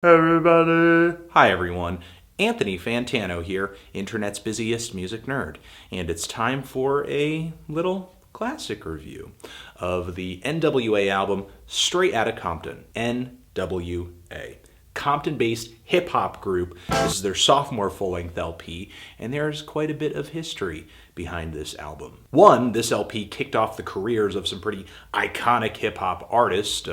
Everybody! Hi everyone, Anthony Fantano here, internet's busiest music nerd, and it's time for a little classic review of the N.W.A album Straight Outta Compton, N.W.A. Compton-based hip-hop group. This is their sophomore full-length LP, and there's quite a bit of history behind this album. One, this LP kicked off the careers of some pretty iconic hip-hop artists,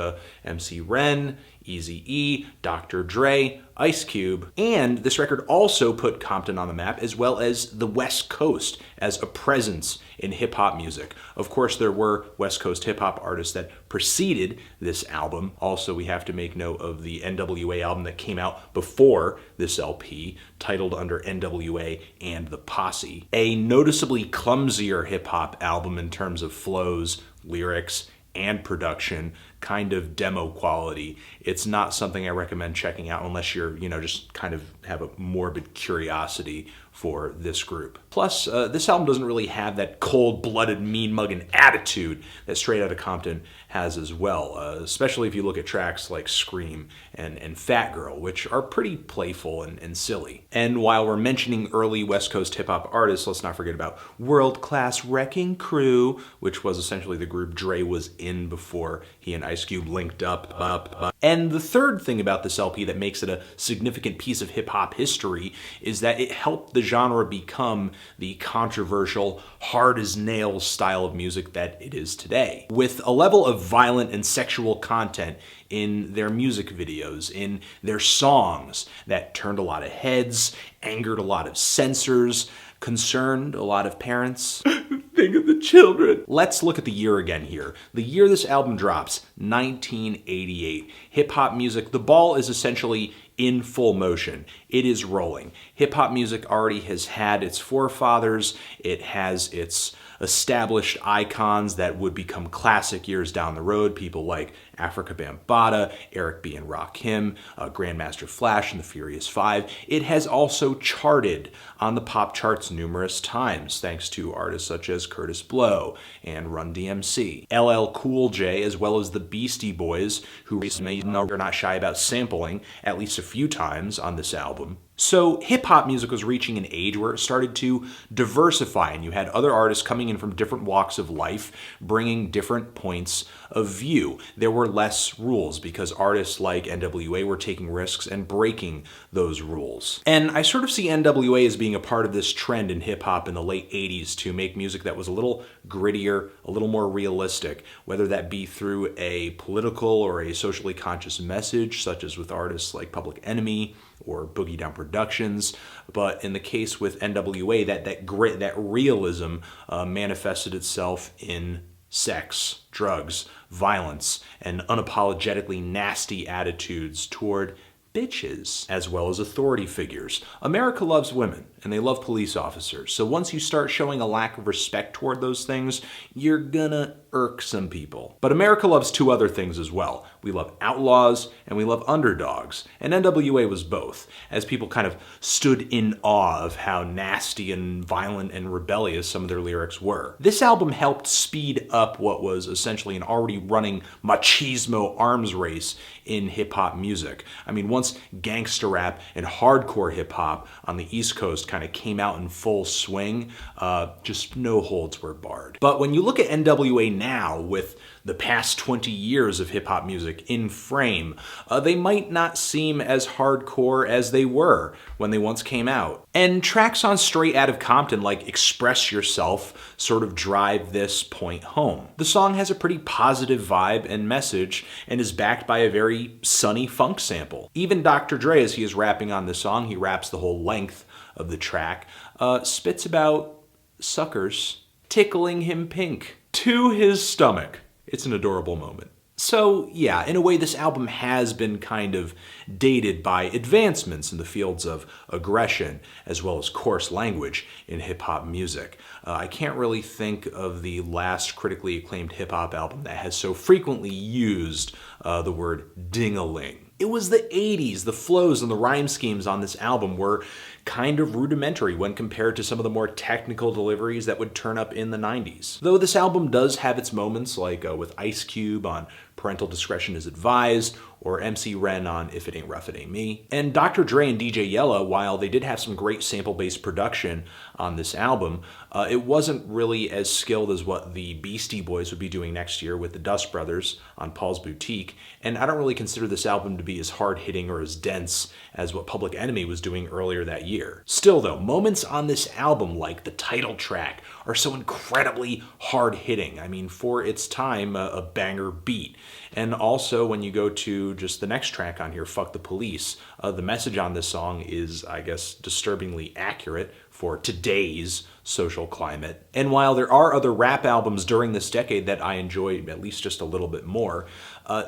MC Ren, Eazy-E, Dr. Dre, Ice Cube, and this record also put Compton on the map as well as the West Coast as a presence in hip-hop music. Of course, there were West Coast hip-hop artists that preceded this album. Also, we have to make note of the N.W.A. album that came out before this LP, titled under N.W.A. and the Posse. A noticeably clumsier hip-hop album in terms of flows, lyrics, and production, kind of demo quality. It's not something I recommend checking out unless you're, just kind of have a morbid curiosity for this group. Plus, this album doesn't really have that cold-blooded, mean-mugging attitude that Straight Outta Compton has as well, especially if you look at tracks like Scream and Fat Girl, which are pretty playful and silly. And while we're mentioning early West Coast hip-hop artists, let's not forget about World Class Wrecking Crew, which was essentially the group Dre was in before he and Ice Cube linked up. And the third thing about this LP that makes it a significant piece of hip-hop history is that it helped the genre become the controversial, hard-as-nails style of music that it is today. With a level of violent and sexual content in their music videos, in their songs, that turned a lot of heads, angered a lot of censors, concerned a lot of parents. Think of the children. Let's look at the year again here. The year this album drops, 1988. Hip-hop music, the ball is essentially in full motion. It is rolling. Hip-hop music already has had its forefathers. It has its established icons that would become classic years down the road. People like Afrika Bambaataa, Eric B. and Rakim, Grandmaster Flash and the Furious Five. It has also charted on the pop charts numerous times, thanks to artists such as Curtis Blow and Run DMC. LL Cool J, as well as the Beastie Boys, who recently are not shy about sampling at least a few times on this album. So hip-hop music was reaching an age where it started to diversify, and you had other artists coming in from different walks of life, bringing different points of view. There were less rules because artists like N.W.A. were taking risks and breaking those rules. And I sort of see N.W.A. as being a part of this trend in hip-hop in the late 80s to make music that was a little grittier, a little more realistic, whether that be through a political or a socially conscious message, such as with artists like Public Enemy or Boogie Down Productions. But in the case with N.W.A., that grit, that realism manifested itself in sex, drugs, violence, and unapologetically nasty attitudes toward bitches, as well as authority figures. America loves women, and they love police officers. So once you start showing a lack of respect toward those things, you're gonna irk some people. But America loves two other things as well. We love outlaws, and we love underdogs. And N.W.A. was both, as people kind of stood in awe of how nasty and violent and rebellious some of their lyrics were. This album helped speed up what was essentially an already running machismo arms race in hip-hop music. I mean, once gangsta rap and hardcore hip-hop on the East Coast kind of came out in full swing, just no holds were barred. But when you look at N.W.A. now, with the past 20 years of hip-hop music in frame, they might not seem as hardcore as they were when they once came out. And tracks on Straight Outta Compton like Express Yourself sort of drive this point home. The song has a pretty positive vibe and message and is backed by a very sunny funk sample. Even Dr. Dre, as he is rapping on this song, he raps the whole length of the track, spits about suckers tickling him pink to his stomach. It's an adorable moment. So yeah, in a way this album has been kind of dated by advancements in the fields of aggression as well as coarse language in hip-hop music. I can't really think of the last critically acclaimed hip-hop album that has so frequently used the word ding-a-ling. It was the 80s. The flows and the rhyme schemes on this album were kind of rudimentary when compared to some of the more technical deliveries that would turn up in the 90s. Though this album does have its moments, like with Ice Cube on Parental Discretion is Advised, or MC Ren on If It Ain't Rough, It Ain't Me. And Dr. Dre and DJ Yella, while they did have some great sample-based production on this album, it wasn't really as skilled as what the Beastie Boys would be doing next year with the Dust Brothers on Paul's Boutique, and I don't really consider this album to be as hard-hitting or as dense as what Public Enemy was doing earlier that year. Still though, moments on this album, like the title track, are so incredibly hard-hitting. I mean, for its time, a banger beat. And also, when you go to just the next track on here, Fuck the Police, the message on this song is, I guess, disturbingly accurate for today's social climate. And while there are other rap albums during this decade that I enjoy at least just a little bit more,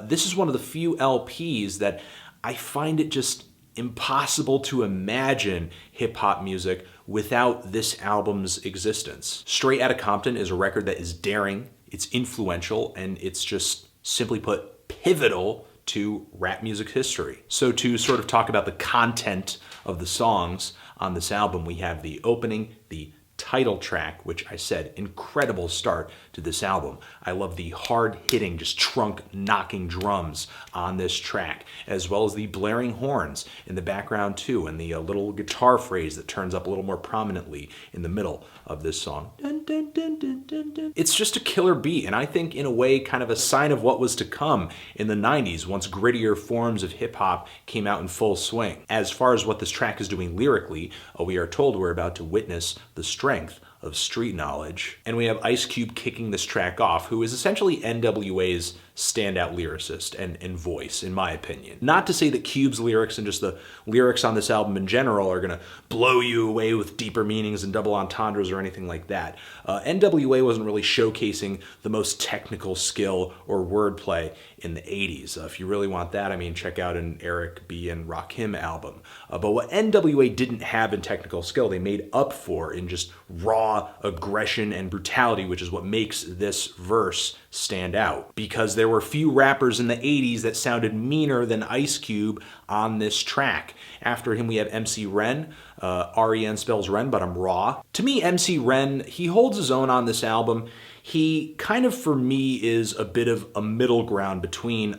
this is one of the few LPs that I find it just impossible to imagine hip-hop music without this album's existence. Straight Outta Compton is a record that is daring, it's influential, and it's just, simply put, pivotal to rap music history. So to sort of talk about the content of the songs on this album, we have the opening, the title track, which I said, incredible start to this album. I love the hard-hitting, just trunk-knocking drums on this track, as well as the blaring horns in the background too, and the little guitar phrase that turns up a little more prominently in the middle of this song. Dun, dun, dun, dun, dun, dun. It's just a killer beat, and I think in a way kind of a sign of what was to come in the 90s once grittier forms of hip-hop came out in full swing. As far as what this track is doing lyrically, we are told we're about to witness the strength of street knowledge. And we have Ice Cube kicking this track off, who is essentially N.W.A.'s standout lyricist and voice, in my opinion. Not to say that Cube's lyrics and just the lyrics on this album in general are gonna blow you away with deeper meanings and double entendres or anything like that. N.W.A. wasn't really showcasing the most technical skill or wordplay in the 80s. If you really want that, I mean, check out an Eric B. and Rakim album. But what N.W.A. didn't have in technical skill, they made up for in just raw aggression and brutality, which is what makes this verse stand out. Because there were few rappers in the 80s that sounded meaner than Ice Cube on this track. After him, we have MC Ren. R-E-N spells Ren, but I'm raw. To me, MC Ren, he holds his own on this album. He kind of, for me, is a bit of a middle ground between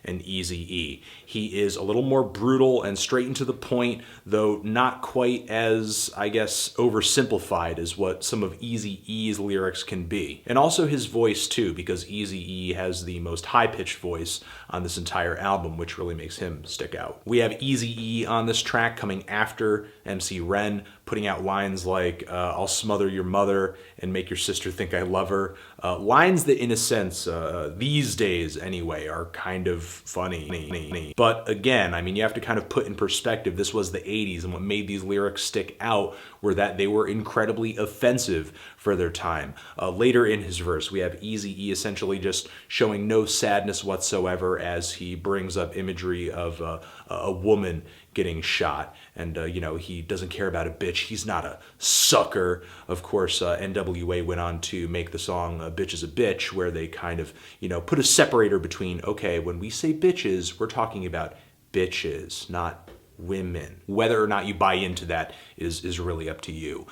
and eazy-e. He is a little more brutal and straight and to the point, though not quite as, I guess, oversimplified as what some of eazy-e's lyrics can be. And also his voice too, because eazy-e has the most high-pitched voice on this entire album, which really makes him stick out. We have eazy-e on this track coming after MC Ren, putting out lines like, I'll smother your mother and make your sister think I love her. Lines that, in a sense, these days anyway, are kind of funny. But again, I mean, you have to kind of put in perspective, this was the 80s, and what made these lyrics stick out were that they were incredibly offensive for their time. Later in his verse, we have eazy-e essentially just showing no sadness whatsoever as he brings up imagery of a woman getting shot, and you know, he doesn't care about a bitch. He's not a sucker. Of course, N.W.A. went on to make the song "A Bitch Is a Bitch," where they kind of, you know, put a separator between, okay, when we say bitches, we're talking about bitches, not women. Whether or not you buy into that is really up to you.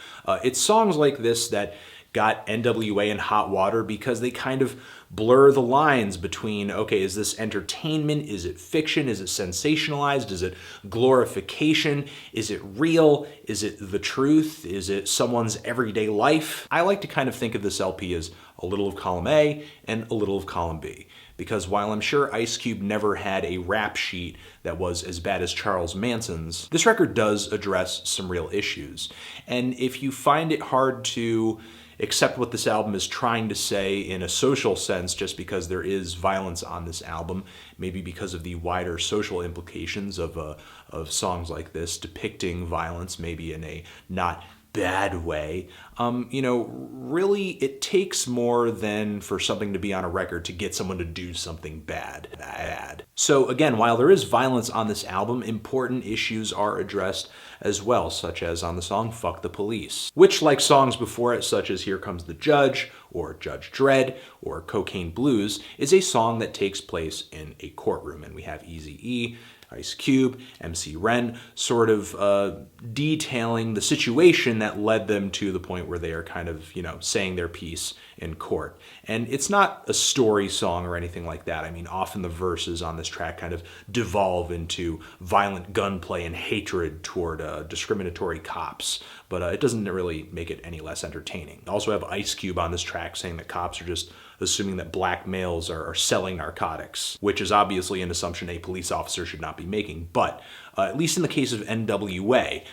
It's songs like this that got N.W.A. in hot water because they kind of blur the lines between, okay, is this entertainment? Is it fiction? Is it sensationalized? Is it glorification? Is it real? Is it the truth? Is it someone's everyday life? I like to kind of think of this LP as a little of column A and a little of column B. Because while I'm sure Ice Cube never had a rap sheet that was as bad as Charles Manson's, this record does address some real issues. And if you find it hard to accept what this album is trying to say in a social sense just because there is violence on this album, maybe because of the wider social implications of songs like this depicting violence, maybe in a not bad way, you know, really it takes more than for something to be on a record to get someone to do something bad. So again, while there is violence on this album, important issues are addressed as well, such as on the song Fuck the Police, which, like songs before it, such as Here Comes the Judge, or Judge Dredd, or Cocaine Blues, is a song that takes place in a courtroom. And we have eazy-e Ice Cube, MC Ren, sort of detailing the situation that led them to the point where they are kind of, saying their piece in court. And it's not a story song or anything like that. I mean, often the verses on this track kind of devolve into violent gunplay and hatred toward discriminatory cops, but it doesn't really make it any less entertaining. I also have Ice Cube on this track saying that cops are just assuming that black males are selling narcotics, which is obviously an assumption a police officer should not be making. But at least in the case of N.W.A,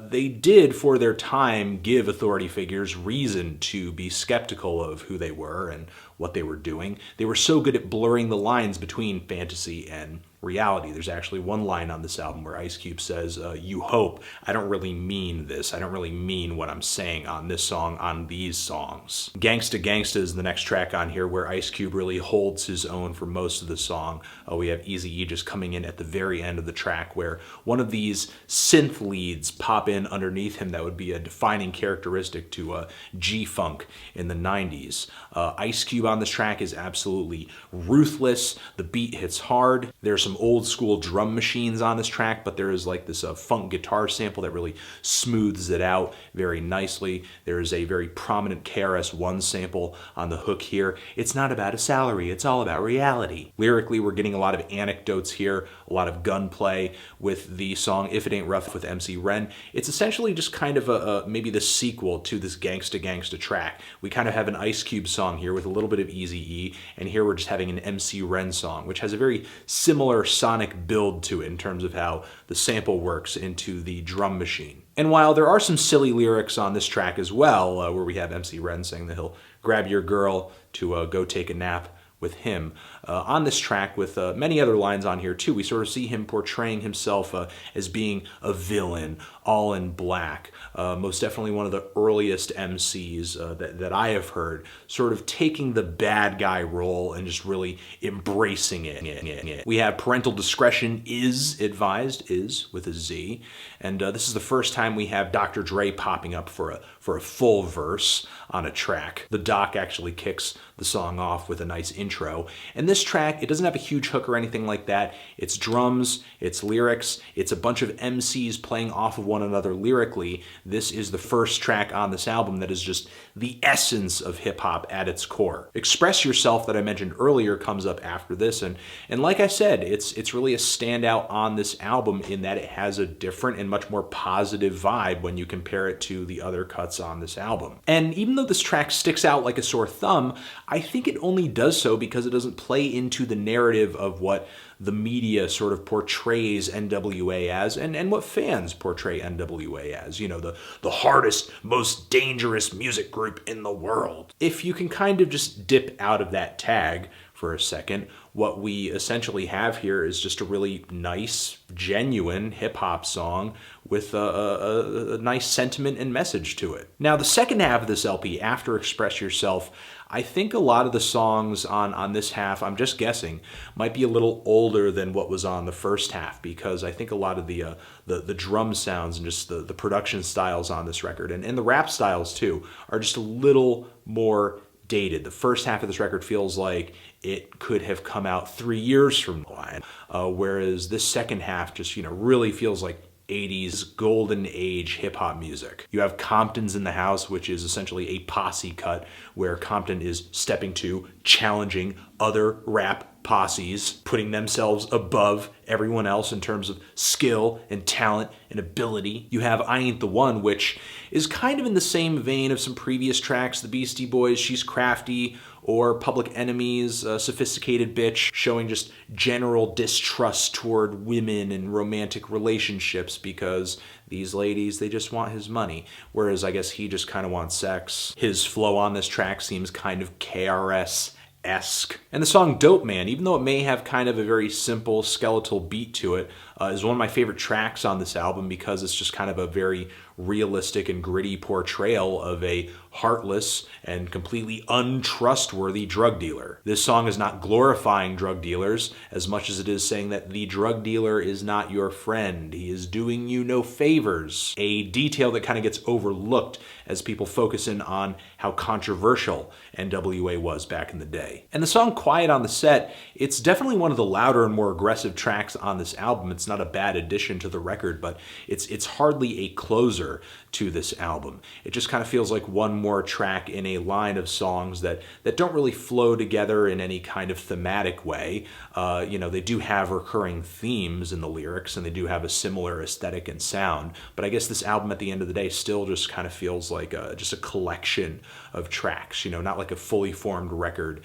they did, for their time, give authority figures reason to be skeptical of who they were and what they were doing. They were so good at blurring the lines between fantasy and reality. There's actually one line on this album where Ice Cube says, "You hope. I don't really mean this. I don't really mean what I'm saying on this song, on these songs." Gangsta Gangsta is the next track on here, where Ice Cube really holds his own for most of the song. We have Eazy-E just coming in at the very end of the track, where one of these synth leads pop in underneath him that would be a defining characteristic to G-Funk in the 90s. Ice Cube on this track is absolutely ruthless. The beat hits hard. There's some old school drum machines on this track, but there is like this funk guitar sample that really smooths it out very nicely. There is a very prominent KRS-One sample on the hook here. It's not about a salary, it's all about reality. Lyrically, we're getting a lot of anecdotes here, a lot of gunplay with the song If It Ain't Rough with MC Ren. It's essentially just kind of maybe the sequel to this Gangsta Gangsta track. We kind of have an Ice Cube song here with a little bit of Eazy-E, and here we're just having an MC Ren song, which has a very similar sonic build to it in terms of how the sample works into the drum machine. And while there are some silly lyrics on this track as well, where we have MC Ren saying that he'll grab your girl to go take a nap with him, on this track, with many other lines on here too, we sort of see him portraying himself as being a villain, all in black. Most definitely one of the earliest MCs that I have heard, sort of taking the bad guy role and just really embracing it. We have parental discretion is advised, is with a Z, and this is the first time we have Dr. Dre popping up for a full verse on a track. The doc actually kicks the song off with a nice intro, and this track, it doesn't have a huge hook or anything like that. It's drums, it's lyrics, it's a bunch of MCs playing off of one another lyrically. This is the first track on this album that is just the essence of hip-hop at its core. Express Yourself, that I mentioned earlier, comes up after this, and like I said, it's really a standout on this album in that it has a different and much more positive vibe when you compare it to the other cuts on this album. And even though this track sticks out like a sore thumb, I think it only does so because it doesn't play into the narrative of what the media sort of portrays N.W.A as, and what fans portray N.W.A as, the hardest, most dangerous music group in the world. If you can kind of just dip out of that tag for a second, what we essentially have here is just a really nice, genuine hip-hop song with a nice sentiment and message to it. Now, the second half of this LP, after Express Yourself, I think a lot of the songs on this half, I'm just guessing, might be a little older than what was on the first half, because I think a lot of the drum sounds and just the production styles on this record, and the rap styles too, are just a little more dated. The first half of this record feels like it could have come out 3 years from now, whereas this second half just, really feels like 80s golden age hip-hop music. You have Compton's in the House, which is essentially a posse cut where Compton is stepping to, challenging other rap posses, putting themselves above everyone else in terms of skill and talent and ability. You have I Ain't the One, which is kind of in the same vein of some previous tracks, the Beastie Boys, She's Crafty, or Public Enemy's Sophisticated Bitch, showing just general distrust toward women and romantic relationships because these ladies, they just want his money, whereas I guess he just kind of wants sex. His flow on this track seems kind of KRS-esque. And the song Dope Man, even though it may have kind of a very simple skeletal beat to it, is one of my favorite tracks on this album because it's just kind of a very realistic and gritty portrayal of a heartless and completely untrustworthy drug dealer. This song is not glorifying drug dealers as much as it is saying that the drug dealer is not your friend. He is doing you no favors. A detail that kind of gets overlooked as people focus in on how controversial N.W.A was back in the day. And the song Quiet on the Set, it's definitely one of the louder and more aggressive tracks on this album. It's not a bad addition to the record, but it's hardly a closer to this album. It just kind of feels like one more track in a line of songs that don't really flow together in any kind of thematic way. They do have recurring themes in the lyrics, and they do have a similar aesthetic and sound, but I guess this album at the end of the day still just kind of feels like just a collection of tracks, not like a fully formed record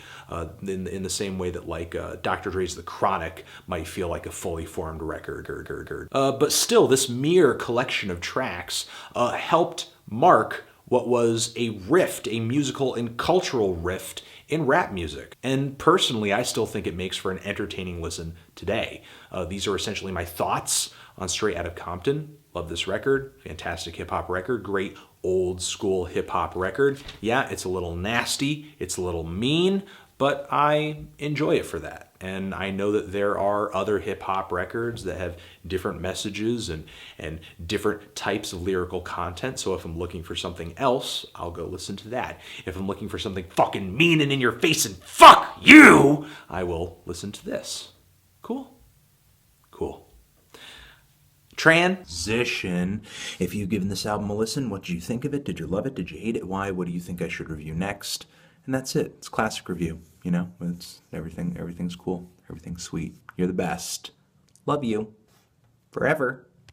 in the same way that like Dr. Dre's The Chronic might feel like a fully formed record. But still, this mere collection of tracks helped mark what was a rift, a musical and cultural rift in rap music. And personally, I still think it makes for an entertaining listen today. These are essentially my thoughts on Straight Outta Compton. Love this record. Fantastic hip-hop record. Great old school hip-hop record. Yeah, it's a little nasty. It's a little mean, but I enjoy it for that. And I know that there are other hip-hop records that have different messages and different types of lyrical content. So if I'm looking for something else, I'll go listen to that. If I'm looking for something fucking mean and in your face and fuck you, I will listen to this. Cool. Transition. If you've given this album a listen, what did you think of it? Did you love it? Did you hate it? Why? What do you think I should review next? And that's it. It's classic review, It's everything's cool. Everything's sweet. You're the best. Love you. Forever.